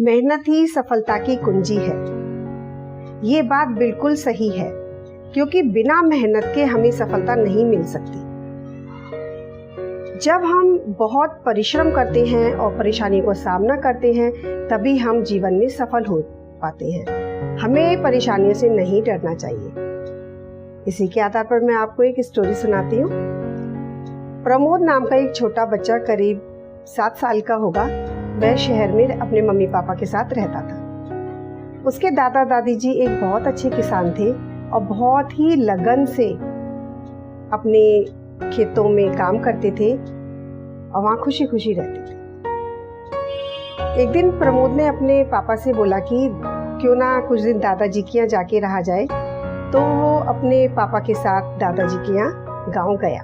मेहनत ही सफलता की कुंजी है। ये बात बिल्कुल सही है, क्योंकि बिना मेहनत के हमें सफलता नहीं मिल सकती। जब हम बहुत परिश्रम करते हैं और परेशानियों का सामना करते हैं, तभी हम जीवन में सफल हो पाते हैं। हमें परेशानियों से नहीं डरना चाहिए। इसी के आधार पर मैं आपको एक स्टोरी सुनाती हूँ। प्रमोद नाम का एक छोटा बच्चा करीब 7 साल का होगा। वह शहर में अपने मम्मी पापा के साथ रहता था। उसके दादा दादी जी एक बहुत अच्छे किसान थे और बहुत ही लगन से अपने खेतों में काम करते थे और वहाँ खुशी खुशी रहते थे। एक दिन प्रमोद ने अपने पापा से बोला कि क्यों ना कुछ दिन दादाजी के यहाँ जाके रहा जाए। तो वो अपने पापा के साथ दादाजी के यहाँ गाँव गया।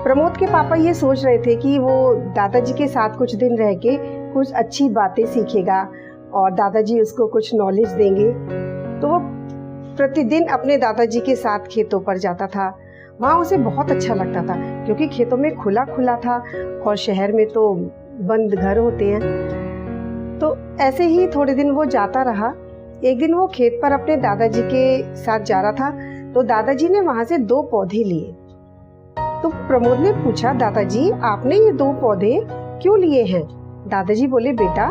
प्रमोद के पापा ये सोच रहे थे कि वो दादाजी के साथ कुछ दिन रह के कुछ अच्छी बातें सीखेगा और दादाजी उसको कुछ नॉलेज देंगे। तो वो प्रतिदिन अपने दादाजी के साथ खेतों पर जाता था। वहाँ उसे बहुत अच्छा लगता था, क्योंकि खेतों में खुला खुला था और शहर में तो बंद घर होते हैं। तो ऐसे ही थोड़े दिन वो जाता रहा। एक दिन वो खेत पर अपने दादाजी के साथ जा रहा था, तो दादाजी ने वहाँ से 2 पौधे लिए। तो प्रमोद ने पूछा, दादाजी आपने ये 2 पौधे क्यों लिए हैं? दादाजी बोले, बेटा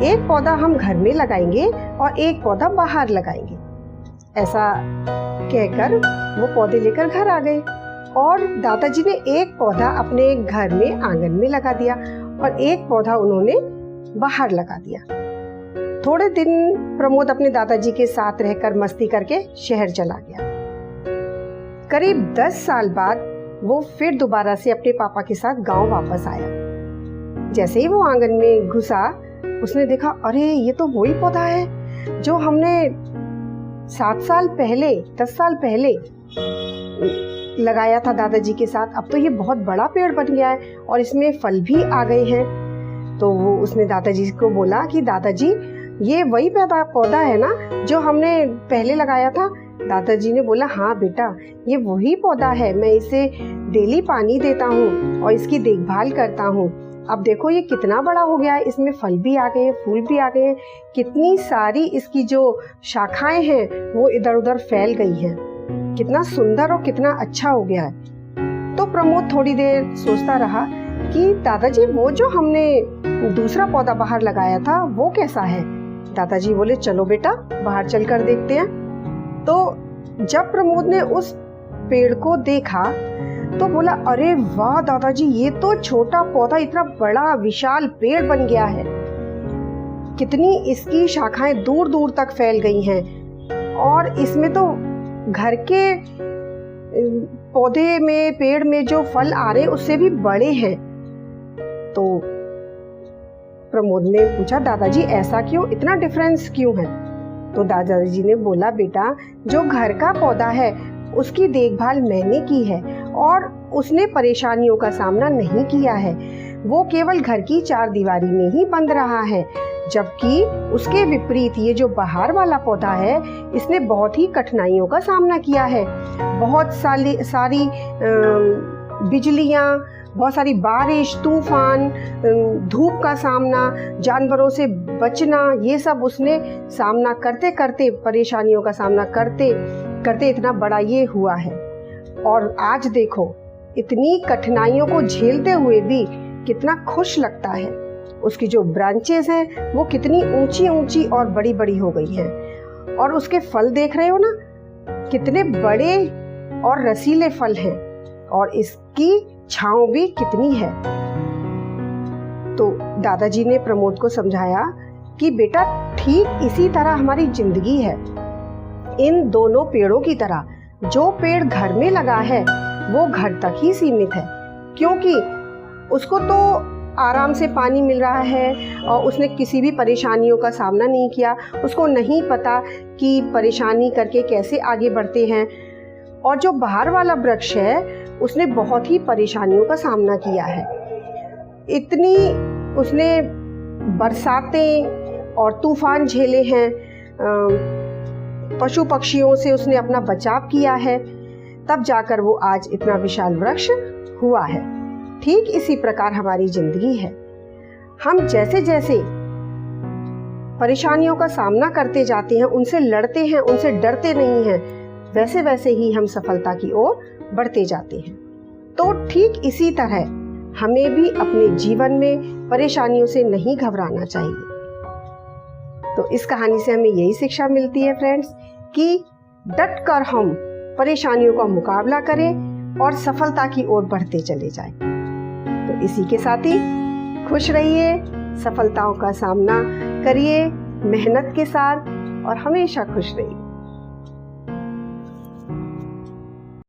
एक पौधा हम घर में लगाएंगे और एक पौधा बाहर लगाएंगे। ऐसा कहकर वो पौधे लेकर घर आ गए और दादाजी ने एक पौधा अपने घर में आंगन में लगा दिया और एक पौधा उन्होंने बाहर लगा दिया। थोड़े दिन प्रमोद अपने दादाजी के साथ रहकर मस्ती करके शहर चला गया। करीब 10 साल बाद वो फिर दोबारा से अपने पापा के साथ गांव वापस आया। जैसे ही वो आंगन में घुसा, उसने देखा, अरे ये तो वही पौधा है जो हमने 7 साल पहले 10 साल पहले लगाया था दादाजी के साथ। अब तो ये बहुत बड़ा पेड़ बन गया है और इसमें फल भी आ गए हैं। तो वो उसने दादाजी को बोला कि दादाजी ये वही पौधा है ना जो हमने पहले लगाया था? दादाजी ने बोला, हाँ बेटा ये वही पौधा है, मैं इसे डेली पानी देता हूँ और इसकी देखभाल करता हूँ। अब देखो ये कितना बड़ा हो गया है, इसमें फल भी आ गए हैं, फूल भी आ गए हैं, कितनी सारी इसकी जो शाखाएं हैं वो इधर उधर फैल गई हैं, कितना सुंदर और कितना अच्छा हो गया है। तो प्रमोद थोड़ी देर सोचता रहा कि दादाजी वो जो हमने दूसरा पौधा बाहर लगाया था वो कैसा है? दादाजी बोले, चलो बेटा बाहर चल कर देखते हैं। तो जब प्रमोद ने उस पेड़ को देखा तो बोला, अरे वाह दादाजी ये तो छोटा पौधा इतना बड़ा विशाल पेड़ बन गया है, कितनी इसकी शाखाएं दूर दूर तक फैल गई हैं और इसमें तो घर के पौधे में पेड़ में जो फल आ रहे उससे भी बड़े हैं। तो प्रमोद ने पूछा, दादाजी ऐसा क्यों, इतना डिफरेंस क्यों है? तो दादाजी ने बोला, बेटा जो घर का पौधा है उसकी देखभाल मैंने की है और उसने परेशानियों का सामना नहीं किया है। वो केवल घर की 4 दीवारी में ही बंद रहा है, जबकि उसके विपरीत ये जो बाहर वाला पौधा है इसने बहुत ही कठिनाइयों का सामना किया है। बहुत सारी बिजलियाँ, बहुत सारी बारिश, तूफान, धूप का सामना, जानवरों से बचना, ये सब उसने सामना करते करते, परेशानियों का सामना करते करते इतना बड़ा ये हुआ है। और आज देखो इतनी कठिनाइयों को झेलते हुए भी कितना खुश लगता है। उसकी जो ब्रांचेस हैं वो कितनी ऊंची ऊंची और बड़ी बड़ी हो गई हैं और उसके फल देख रहे हो ना, कितने बड़े और रसीले फल हैं और इसकी छांव भी कितनी है। तो दादाजी ने प्रमोद को समझाया कि बेटा ठीक इसी तरह हमारी जिंदगी है। इन दोनों पेड़ों की तरह जो पेड़ घर में लगा है वो घर तक ही सीमित है, क्योंकि उसको तो आराम से पानी मिल रहा है और उसने किसी भी परेशानियों का सामना नहीं किया। उसको नहीं पता कि परेशानी करके कैसे आगे बढ़ते हैं। और जो बाहर वाला वृक्ष है उसने बहुत ही परेशानियों का सामना किया है। इतनी उसने बरसातें और तूफान झेले हैं, पशु पक्षियों से उसने अपना बचाव किया है, तब जाकर वो आज इतना विशाल वृक्ष हुआ है। ठीक इसी प्रकार हमारी जिंदगी है। हम जैसे जैसे परेशानियों का सामना करते जाते हैं, उनसे लड़ते हैं, उनसे डरते नहीं हैं, वैसे वैसे ही हम सफलता की ओर बढ़ते जाते हैं। तो ठीक इसी तरह हमें भी अपने जीवन में परेशानियों से नहीं घबराना चाहिए। तो इस कहानी से हमें यही शिक्षा मिलती है फ्रेंड्स कि डट कर हम परेशानियों का मुकाबला करें और सफलता की ओर बढ़ते चले जाएं। तो इसी के साथ ही खुश रहिए, सफलताओं का सामना करिए मेहनत के साथ और हमेशा खुश रहिए।